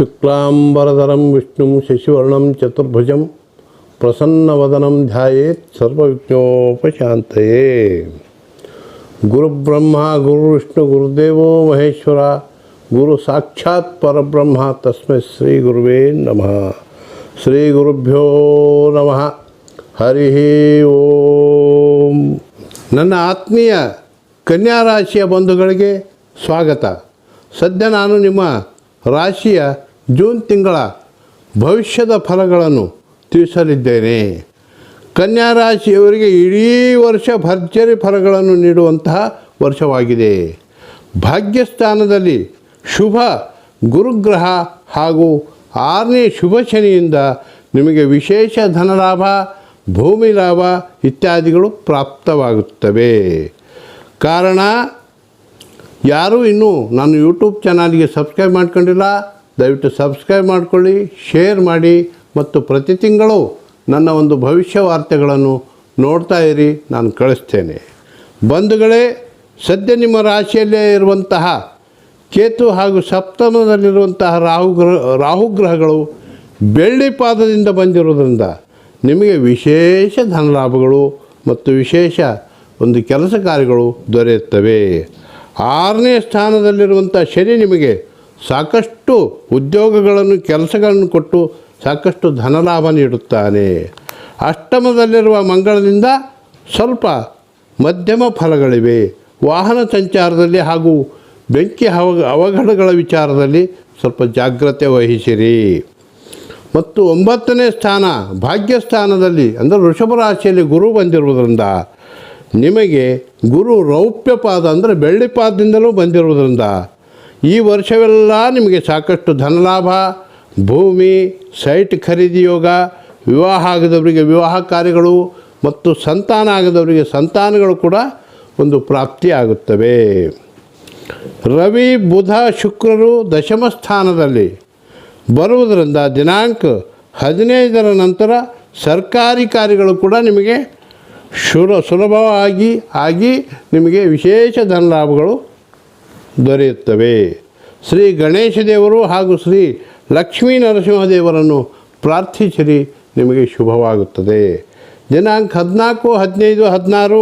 ಶುಕ್ಲಾಂಬರಧರಂ ವಿಷ್ಣುಂ ಶಶಿವರ್ಣಂ ಚತುರ್ಭುಜಂ ಪ್ರಸನ್ನವದನಂ ಧ್ಯಾಯೇತ್ ಸರ್ವವಿಘ್ನೋಪಶಾಂತಯೇ. ಗುರುಬ್ರಹ್ಮ ಗುರುವಿಷ್ಣು ಗುರುದೇವೋ ಮಹೇಶ್ವರ ಗುರು ಸಾಕ್ಷಾತ್ ಪರಬ್ರಹ್ಮ ತಸ್ಮೈ ಶ್ರೀ ಗುರುವೇ ನಮಃ. ಶ್ರೀ ಗುರುಭ್ಯೋ ನಮಃ. ಹರಿ ಓಂ. ನನ್ನ ಆತ್ಮೀಯ ಕನ್ಯಾ ರಾಶಿಯ ಬಂಧುಗಳಿಗೆ ಸ್ವಾಗತ. ಸದ್ಯ ನಾನು ನಿಮ್ಮ ರಾಶಿಯ ಜೂನ್ ತಿಂಗಳ ಭವಿಷ್ಯದ ಫಲಗಳನ್ನು ತಿಳಿಸಲಿದ್ದೇನೆ. ಕನ್ಯಾ ರಾಶಿಯವರಿಗೆ ಇಡೀ ವರ್ಷ ಭರ್ಜರಿ ಫಲಗಳನ್ನು ನೀಡುವಂತಹ ವರ್ಷವಾಗಿದೆ. ಭಾಗ್ಯಸ್ಥಾನದಲ್ಲಿ ಶುಭ ಗುರುಗ್ರಹ ಹಾಗೂ 6ನೇ ಶುಭ ಶನಿಯಿಂದ ನಿಮಗೆ ವಿಶೇಷ ಧನಲಾಭ, ಭೂಮಿ ಲಾಭ ಇತ್ಯಾದಿಗಳು ಪ್ರಾಪ್ತವಾಗುತ್ತವೆ. ಕಾರಣ, ಯಾರೂ ಇನ್ನೂ ನಾನು ಯೂಟ್ಯೂಬ್ ಚಾನಲ್ಗೆ ಸಬ್ಸ್ಕ್ರೈಬ್ ಮಾಡ್ಕೊಂಡಿಲ್ಲ, ದಯವಿಟ್ಟು ಸಬ್ಸ್ಕ್ರೈಬ್ ಮಾಡಿಕೊಳ್ಳಿ, ಶೇರ್ ಮಾಡಿ ಮತ್ತು ಪ್ರತಿ ತಿಂಗಳು ನನ್ನ ಒಂದು ಭವಿಷ್ಯ ವಾರ್ತೆಗಳನ್ನು ನೋಡ್ತಾ ಇರಿ, ನಾನು ಕಳಿಸ್ತೇನೆ. ಬಂಧುಗಳೇ, ಸದ್ಯ ನಿಮ್ಮ ರಾಶಿಯಲ್ಲೇ ಇರುವಂತಹ ಕೇತು ಹಾಗೂ ಸಪ್ತಮದಲ್ಲಿರುವಂತಹ ರಾಹುಗ್ರಹಗಳು ಬೆಳ್ಳಿ ಪಾದದಿಂದ ಬಂದಿರೋದ್ರಿಂದ ನಿಮಗೆ ವಿಶೇಷ ಧನಲಾಭಗಳು ಮತ್ತು ವಿಶೇಷ ಒಂದು ಕೆಲಸ ಕಾರ್ಯಗಳು ದೊರೆಯುತ್ತವೆ. 6ನೇ ಸ್ಥಾನದಲ್ಲಿರುವಂಥ ಶನಿ ನಿಮಗೆ ಸಾಕಷ್ಟು ಉದ್ಯೋಗಗಳನ್ನು ಕೆಲಸಗಳನ್ನು ಕೊಟ್ಟು ಸಾಕಷ್ಟು ಧನಲಾಭ ನೀಡುತ್ತಾನೆ. ಅಷ್ಟಮದಲ್ಲಿರುವ ಮಂಗಳದಿಂದ ಸ್ವಲ್ಪ ಮಧ್ಯಮ ಫಲಗಳಿವೆ. ವಾಹನ ಸಂಚಾರದಲ್ಲಿ ಹಾಗೂ ಬೆಂಕಿ ಅವಘಡಗಳ ವಿಚಾರದಲ್ಲಿ ಸ್ವಲ್ಪ ಜಾಗ್ರತೆ ವಹಿಸಿರಿ. ಮತ್ತು 9ನೇ ಸ್ಥಾನ ಭಾಗ್ಯಸ್ಥಾನದಲ್ಲಿ ಅಂದರೆ ವೃಷಭ ರಾಶಿಯಲ್ಲಿ ಗುರು ಬಂದಿರುವುದರಿಂದ ನಿಮಗೆ ಗುರು ರೌಪ್ಯ ಪಾದ ಅಂದರೆ ಬೆಳ್ಳಿ ಪಾದದಿಂದಲೂ ಬಂದಿರುವುದರಿಂದ ಈ ವರ್ಷವೆಲ್ಲ ನಿಮಗೆ ಸಾಕಷ್ಟು ಧನಲಾಭ, ಭೂಮಿ, ಸೈಟ್ ಖರೀದಿ ಯೋಗ, ವಿವಾಹ ಆಗದವರಿಗೆ ವಿವಾಹ ಕಾರ್ಯಗಳು ಮತ್ತು ಸಂತಾನ ಆಗದವರಿಗೆ ಸಂತಾನಗಳು ಕೂಡ ಒಂದು ಪ್ರಾಪ್ತಿಯಾಗುತ್ತವೆ. ರವಿ, ಬುಧ, ಶುಕ್ರರು ದಶಮ ಸ್ಥಾನದಲ್ಲಿ ಬರುವುದರಿಂದ ದಿನಾಂಕ 15ರ ನಂತರ ಸರ್ಕಾರಿ ಕಾರ್ಯಗಳು ಕೂಡ ನಿಮಗೆ ಸುಲಭವಾಗಿ ನಿಮಗೆ ವಿಶೇಷ ಧನಲಾಭಗಳು ದೊರೆಯುತ್ತವೆ. ಶ್ರೀ ಗಣೇಶ ದೇವರು ಹಾಗೂ ಶ್ರೀ ಲಕ್ಷ್ಮೀ ನರಸಿಂಹದೇವರನ್ನು ಪ್ರಾರ್ಥಿಸಿರಿ, ನಿಮಗೆ ಶುಭವಾಗುತ್ತದೆ. ದಿನಾಂಕ 14, 15, 16,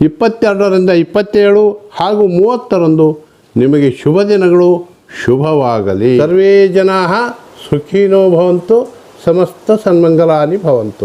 22ರಿಂದ 27 ಹಾಗೂ 30ರಂದು ನಿಮಗೆ ಶುಭ ದಿನಗಳು. ಶುಭವಾಗಲಿ. ಸರ್ವೇ ಜನಾಃ ಸುಖಿನೋ ಭವಂತು, ಸಮಸ್ತ ಸನ್ಮಂಗಲಾನಿ ಭವಂತು.